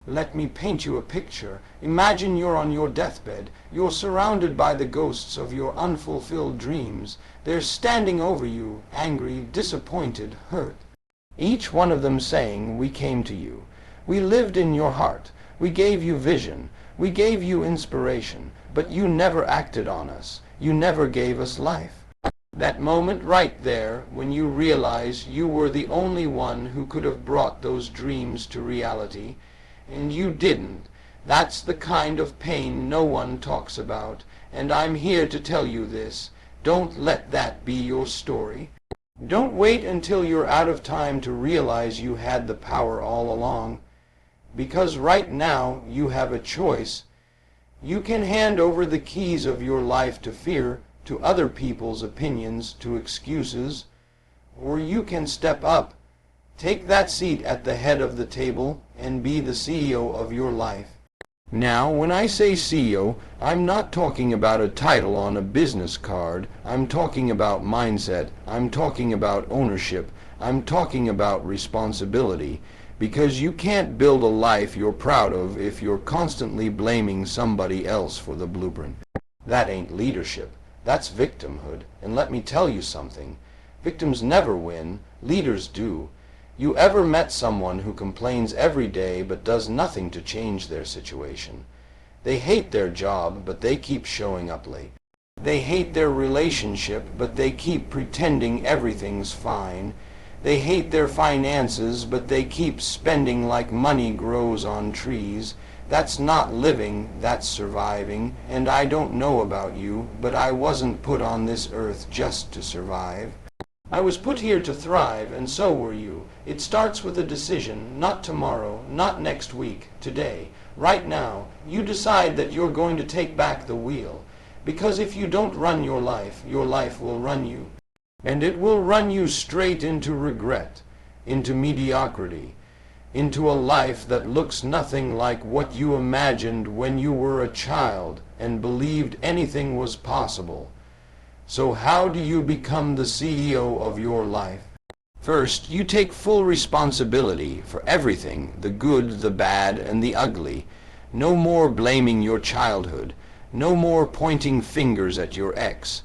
Let me paint you a picture. Imagine you're on your deathbed. You're surrounded by the ghosts of your unfulfilled dreams. They're standing over you, angry, disappointed, hurt. Each one of them saying, "We came to you. We lived in your heart. We gave you vision. We gave you inspiration. But you never acted on us. You never gave us life." That moment right there, when you realize you were the only one who could have brought those dreams to reality, and you didn't, that's the kind of pain no one talks about. And I'm here to tell you this. Don't let that be your story. Don't wait until you're out of time to realize you had the power all along. Because right now you have a choice. You can hand over the keys of your life to fear, to other people's opinions, to excuses, or you can step up, take that seat at the head of the table, and be the CEO of your life. Now, when I say CEO, I'm not talking about a title on a business card. I'm talking about mindset. I'm talking about ownership. I'm talking about responsibility. Because you can't build a life you're proud of if you're constantly blaming somebody else for the blueprint. That ain't leadership. That's victimhood. And let me tell you something. Victims never win. Leaders do. You ever met someone who complains every day but does nothing to change their situation? They hate their job, but they keep showing up late. They hate their relationship, but they keep pretending everything's fine. They hate their finances, but they keep spending like money grows on trees. That's not living, that's surviving. And I don't know about you, but I wasn't put on this earth just to survive. I was put here to thrive, and so were you. It starts with a decision, not tomorrow, not next week, today. Right now, you decide that you're going to take back the wheel. Because if you don't run your life will run you. And it will run you straight into regret, into mediocrity, into a life that looks nothing like what you imagined when you were a child and believed anything was possible. So how do you become the CEO of your life? First, you take full responsibility for everything, the good, the bad, and the ugly. No more blaming your childhood. No more pointing fingers at your ex.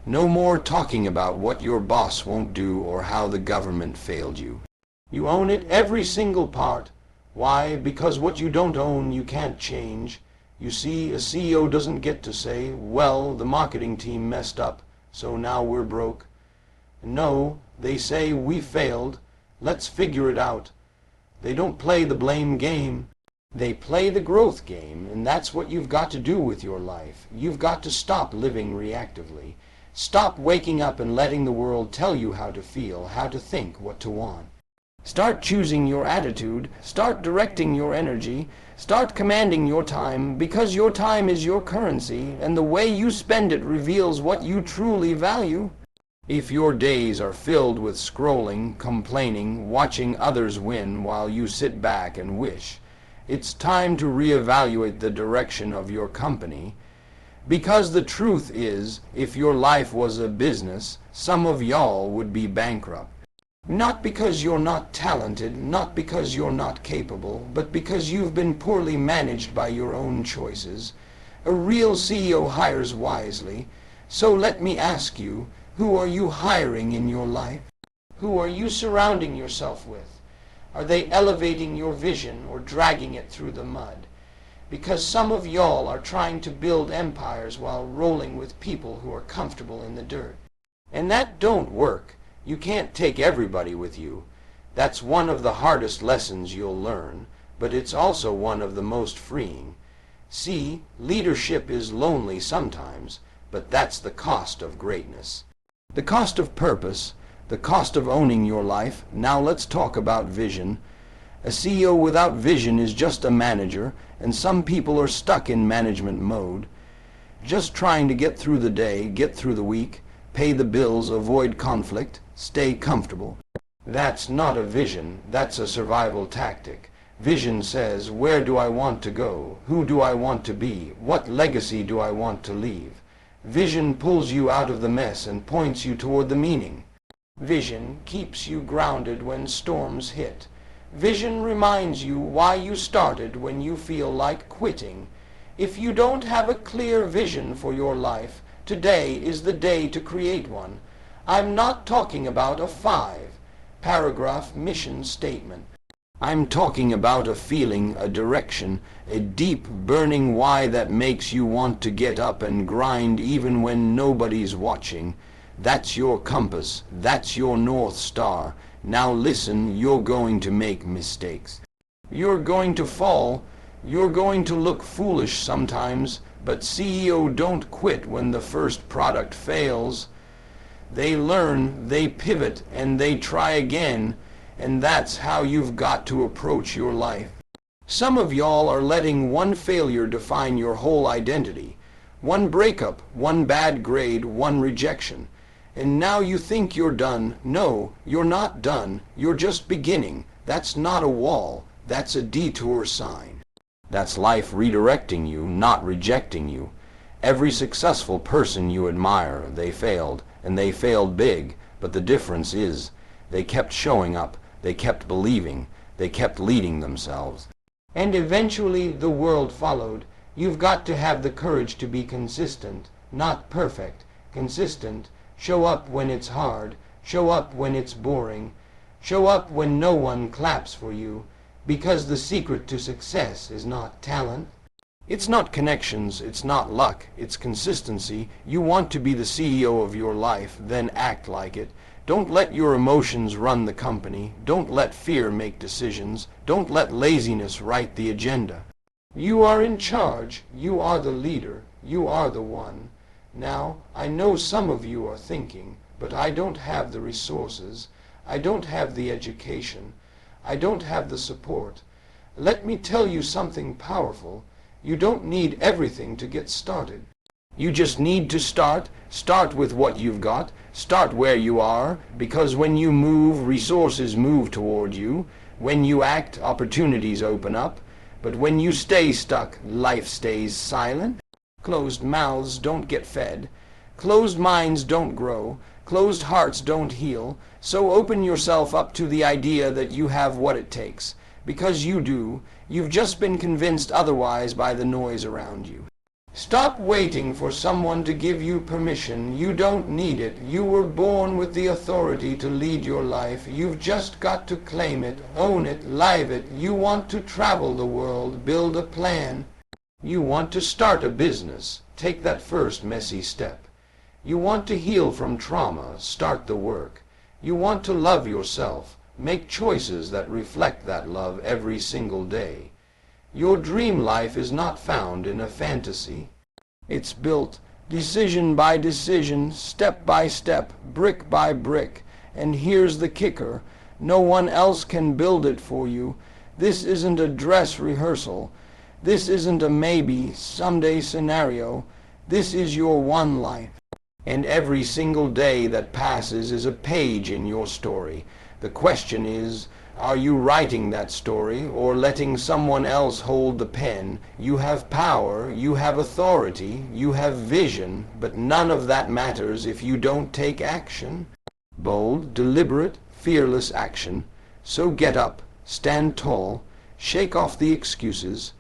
No more talking about what your boss won't do or how the government failed you. You own it, every single part. Why? Because what you don't own, you can't change. You see, a CEO doesn't get to say, "Well, the marketing team messed up, so now we're broke." No, they say, "We failed. Let's figure it out." They don't play the blame game. They play the growth game, and that's what you've got to do with your life. You've got to stop living reactively. Stop waking up and letting the world tell you how to feel, how to think, what to want. Start choosing your attitude. Start directing your energy. Start commanding your time, because your time is your currency, and the way you spend it reveals what you truly value. If your days are filled with scrolling, complaining, watching others win while you sit back and wish, it's time to reevaluate the direction of your company. Because the truth is, if your life was a business, some of y'all would be bankrupt. Not because you're not talented, not because you're not capable, but because you've been poorly managed by your own choices. A real CEO hires wisely. So let me ask you, who are you hiring in your life? Who are you surrounding yourself with? Are they elevating your vision or dragging it through the mud? Because some of y'all are trying to build empires while rolling with people who are comfortable in the dirt. And that don't work. You can't take everybody with you. That's one of the hardest lessons you'll learn, but it's also one of the most freeing. See, leadership is lonely sometimes, but that's the cost of greatness. The cost of purpose, the cost of owning your life. Now let's talk about vision. A CEO without vision is just a manager, and some people are stuck in management mode, just trying to get through the day, get through the week, pay the bills, avoid conflict, stay comfortable. That's not a vision, that's a survival tactic. Vision says, where do I want to go? Who do I want to be? What legacy do I want to leave? Vision pulls you out of the mess and points you toward the meaning. Vision keeps you grounded when storms hit. Vision reminds you why you started when you feel like quitting. If you don't have a clear vision for your life, today is the day to create one. I'm not talking about a 5-paragraph mission statement. I'm talking about a feeling, a direction, a deep burning why that makes you want to get up and grind even when nobody's watching. That's your compass. That's your North Star. Now listen, you're going to make mistakes. You're going to fall. You're going to look foolish sometimes, but CEO don't quit when the first product fails. They learn, they pivot, and they try again. And that's how you've got to approach your life. Some of y'all are letting one failure define your whole identity. One breakup, one bad grade, one rejection. And now you think you're done. No, you're not done. You're just beginning. That's not a wall. That's a detour sign. That's life redirecting you, not rejecting you. Every successful person you admire, they failed, and they failed big. But the difference is, they kept showing up. They kept believing. They kept leading themselves. And eventually the world followed. You've got to have the courage to be consistent, not perfect. Consistent. Show up when it's hard. Show up when it's boring. Show up when no one claps for you. Because the secret to success is not talent. It's not connections. It's not luck. It's consistency. You want to be the CEO of your life, then act like it. Don't let your emotions run the company. Don't let fear make decisions. Don't let laziness write the agenda. You are in charge. You are the leader. You are the one. Now, I know some of you are thinking, but I don't have the resources. I don't have the education. I don't have the support. Let me tell you something powerful. You don't need everything to get started. You just need to start. Start with what you've got. Start where you are, because when you move, resources move toward you. When you act, opportunities open up. But when you stay stuck, life stays silent. Closed mouths don't get fed. Closed minds don't grow. Closed hearts don't heal. So open yourself up to the idea that you have what it takes. Because you do. You've just been convinced otherwise by the noise around you. Stop waiting for someone to give you permission. You don't need it. You were born with the authority to lead your life. You've just got to claim it, own it, live it. You want to travel the world, build a plan. You want to start a business. Take that first messy step. You want to heal from trauma. Start the work. You want to love yourself. Make choices that reflect that love every single day. Your dream life is not found in a fantasy. It's built decision by decision, step by step, brick by brick. And here's the kicker. No one else can build it for you. This isn't a dress rehearsal. This isn't a maybe, someday scenario. This is your one life. And every single day that passes is a page in your story. The question is, are you writing that story or letting someone else hold the pen? You have power, you have authority, you have vision, but none of that matters if you don't take action. Bold, deliberate, fearless action. So get up, stand tall, shake off the excuses,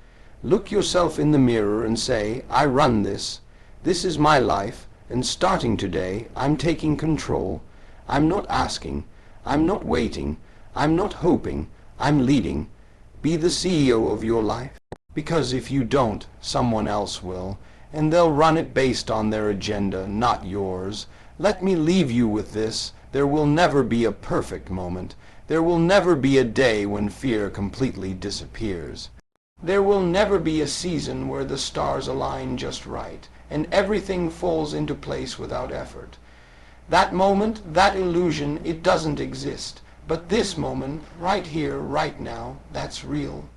look yourself in the mirror and say, I run this. This is my life, and starting today, I'm taking control. I'm not asking. I'm not waiting. I'm not hoping. I'm leading. Be the CEO of your life. Because if you don't, someone else will. And they'll run it based on their agenda, not yours. Let me leave you with this. There will never be a perfect moment. There will never be a day when fear completely disappears. There will never be a season where the stars align just right, and everything falls into place without effort. That moment, that illusion, it doesn't exist. But this moment, right here, right now, that's real.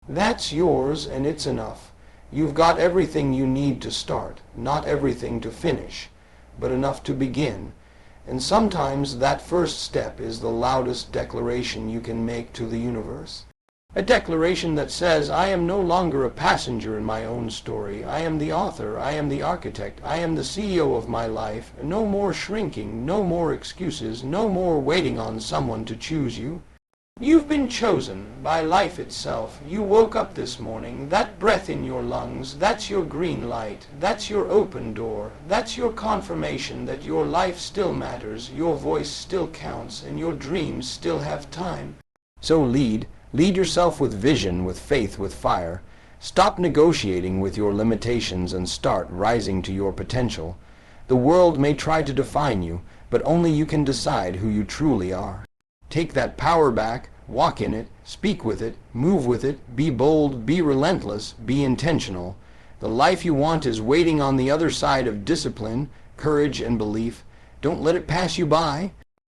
That's yours, and it's enough. You've got everything you need to start, not everything to finish, but enough to begin. And sometimes that first step is the loudest declaration you can make to the universe. A declaration that says, I am no longer a passenger in my own story. I am the author. I am the architect. I am the CEO of my life. No more shrinking. No more excuses. No more waiting on someone to choose you. You've been chosen by life itself. You woke up this morning. That breath in your lungs, that's your green light. That's your open door. That's your confirmation that your life still matters, your voice still counts, and your dreams still have time. So lead yourself with vision, with faith, with fire. Stop negotiating with your limitations and start rising to your potential. The world may try to define you, but only you can decide who you truly are. Take that power back, walk in it, speak with it, move with it, be bold, be relentless, be intentional. The life you want is waiting on the other side of discipline, courage, and belief. Don't let it pass you by.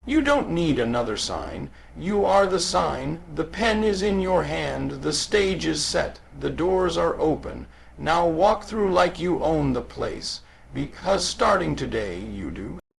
You don't need another sign. You are the sign. The pen is in your hand. The stage is set. The doors are open. Now walk through like you own the place, because starting today you do.